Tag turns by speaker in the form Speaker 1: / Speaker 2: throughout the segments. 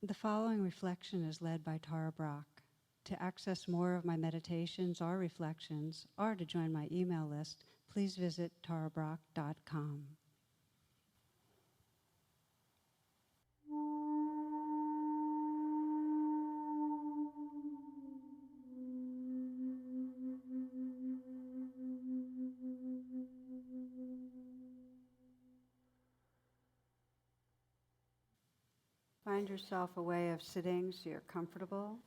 Speaker 1: The following reflection is led by Tara Brach. To access more of my meditations or reflections, or to join my email list, please visit tarabrach.com. Find yourself a way of sitting so you're comfortable.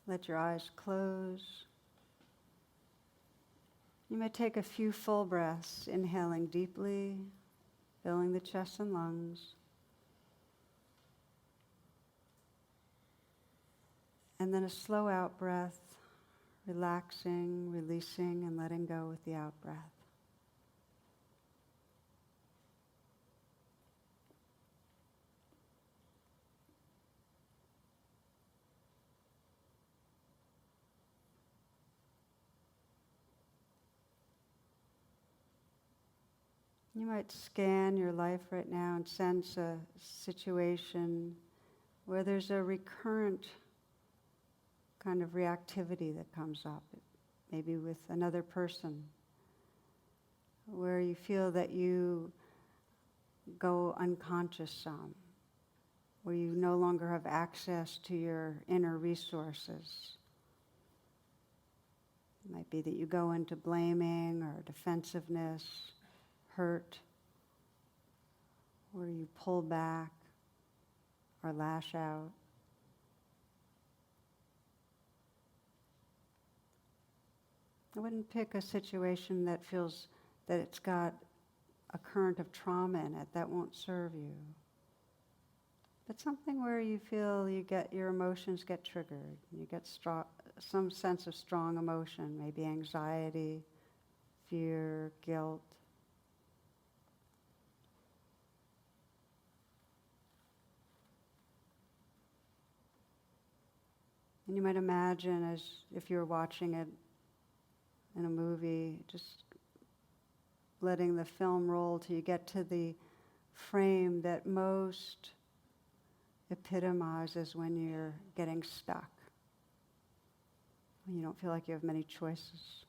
Speaker 1: Let your eyes close. You may take a few full breaths, inhaling deeply, filling the chest and lungs. And then a slow out breath, relaxing, releasing, and letting go with the out breath. You might scan your life right now and sense a situation where there's a recurrent kind of reactivity that comes up, maybe with another person, where you feel that you go unconscious some, where you no longer have access to your inner resources. It might be that you go into blaming or defensiveness, hurt, where you pull back or lash out. I wouldn't pick a situation that feels that it's got a current of trauma in it. That won't serve you. But something where you feel your emotions get triggered. You get some sense of strong emotion, maybe anxiety, fear, guilt. And you might imagine, as if you were watching it in a movie, just letting the film roll till you get to the frame that most epitomizes when you're getting stuck, when you don't feel like you have many choices.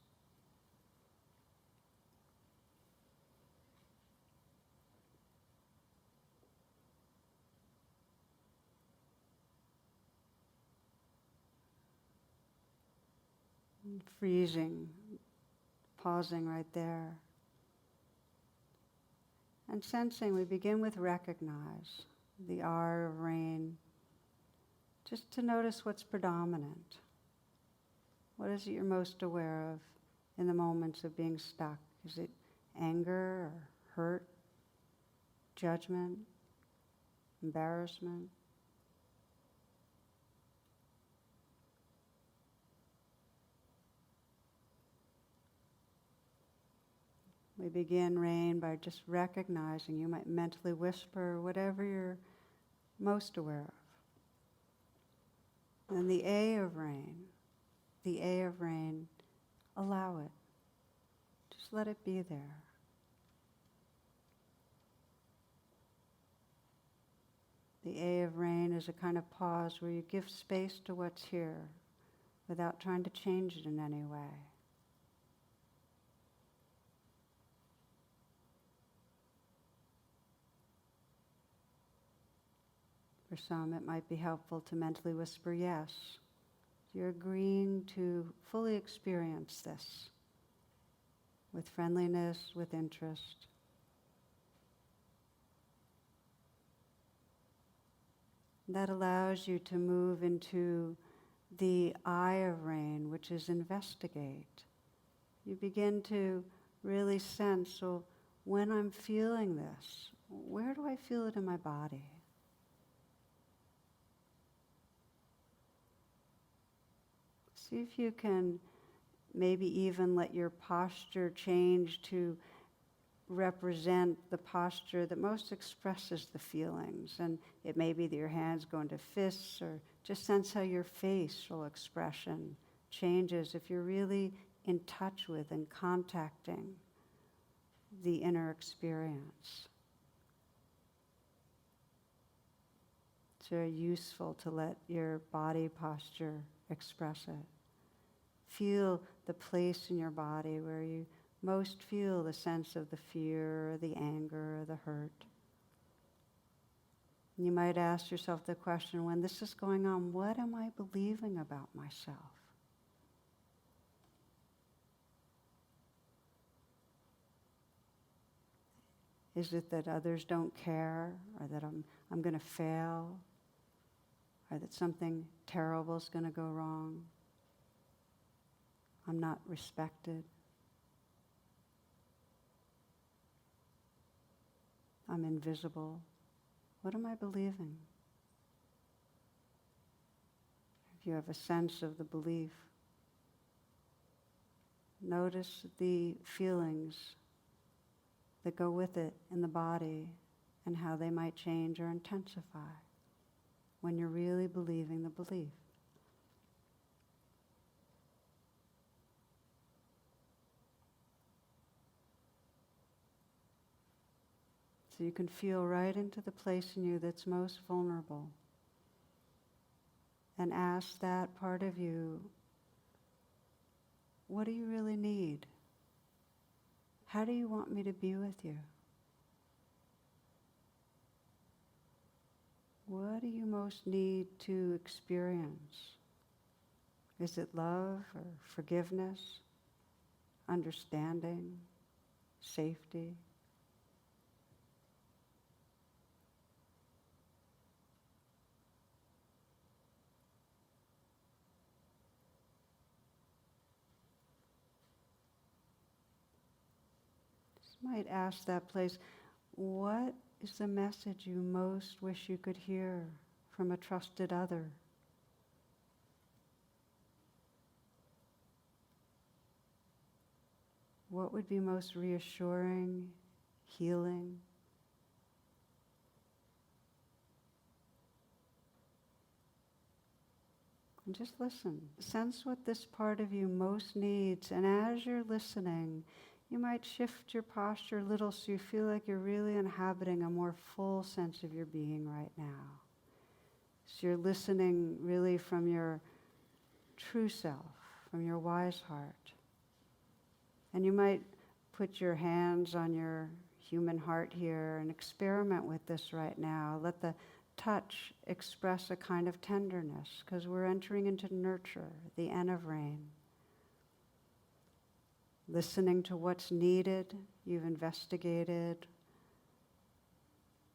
Speaker 1: And freezing, pausing right there. And sensing, we begin with recognize, the R of rain, just to notice what's predominant. What is it you're most aware of in the moments of being stuck? Is it anger or hurt, judgment, embarrassment? We begin rain by just recognizing. You might mentally whisper whatever you're most aware of. And the A of rain, allow it. Just let it be there. The A of rain is a kind of pause where you give space to what's here without trying to change it in any way. For some, it might be helpful to mentally whisper yes. You're agreeing to fully experience this with friendliness, with interest. That allows you to move into the I of rain, which is investigate. You begin to really sense, so when I'm feeling this, where do I feel it in my body? See if you can maybe even let your posture change to represent the posture that most expresses the feelings. And it may be that your hands go into fists, or just sense how your facial expression changes if you're really in touch with and contacting the inner experience. very useful to let your body posture express it. Feel the place in your body where you most feel the sense of the fear, or the anger, or the hurt. You might ask yourself the question, when this is going on, what am I believing about myself? Is it that others don't care, or that I'm going to fail, or that something terrible is going to go wrong? I'm not respected. I'm invisible. What am I believing? If you have a sense of the belief, notice the feelings that go with it in the body and how they might change or intensify when you're really believing the belief. So you can feel right into the place in you that's most vulnerable and ask that part of you, what do you really need? How do you want me to be with you? What do you most need to experience? Is it love or forgiveness, understanding, safety? Might ask that place, what is the message you most wish you could hear from a trusted other? What would be most reassuring, healing? And just listen. Sense what this part of you most needs, and as you're listening, you might shift your posture a little so you feel like you're really inhabiting a more full sense of your being right now. So you're listening really from your true self, from your wise heart. And you might put your hands on your human heart here and experiment with this right now. Let the touch express a kind of tenderness, because we're entering into nurture, the N of rain. Listening to what's needed, you've investigated.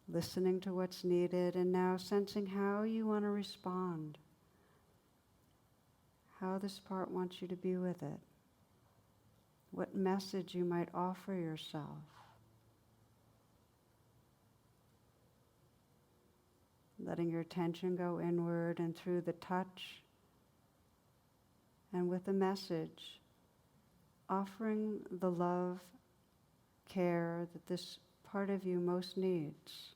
Speaker 1: Listening to what's needed, and now sensing how you want to respond. How this part wants you to be with it. What message you might offer yourself. Letting your attention go inward and through the touch, and with the message, offering the love, care that this part of you most needs,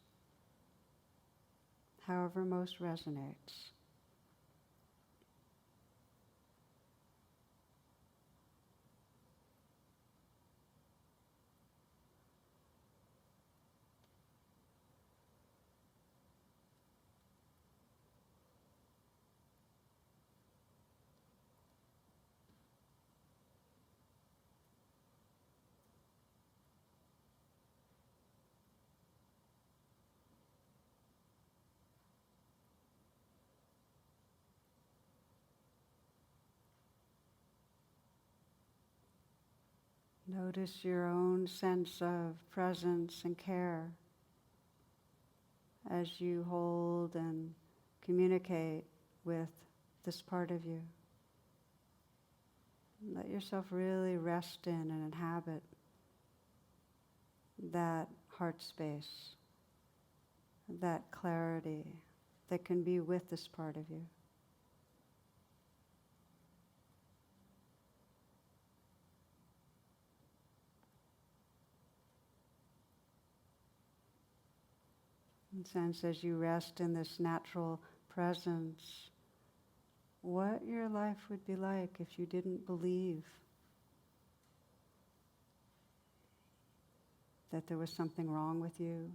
Speaker 1: however most resonates. Notice your own sense of presence and care as you hold and communicate with this part of you. Let yourself really rest in and inhabit that heart space, that clarity that can be with this part of you. And sense as you rest in this natural presence, what your life would be like if you didn't believe that there was something wrong with you,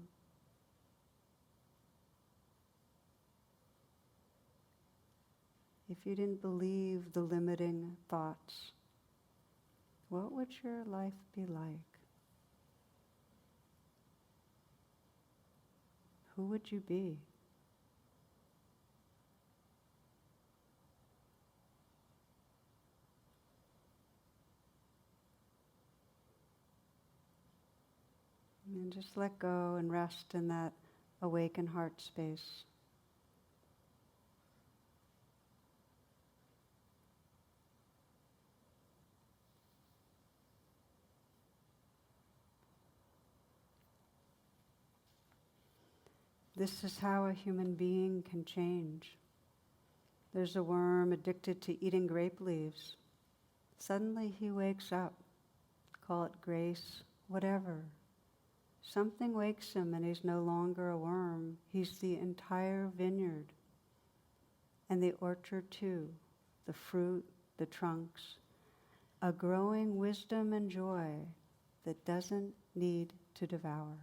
Speaker 1: if you didn't believe the limiting thoughts, what would your life be like? Who would you be? And just let go and rest in that awakened heart space. This is how a human being can change. There's a worm addicted to eating grape leaves. Suddenly he wakes up. Call it grace, whatever. Something wakes him and he's no longer a worm. He's the entire vineyard. And the orchard too, the fruit, the trunks. A growing wisdom and joy that doesn't need to devour.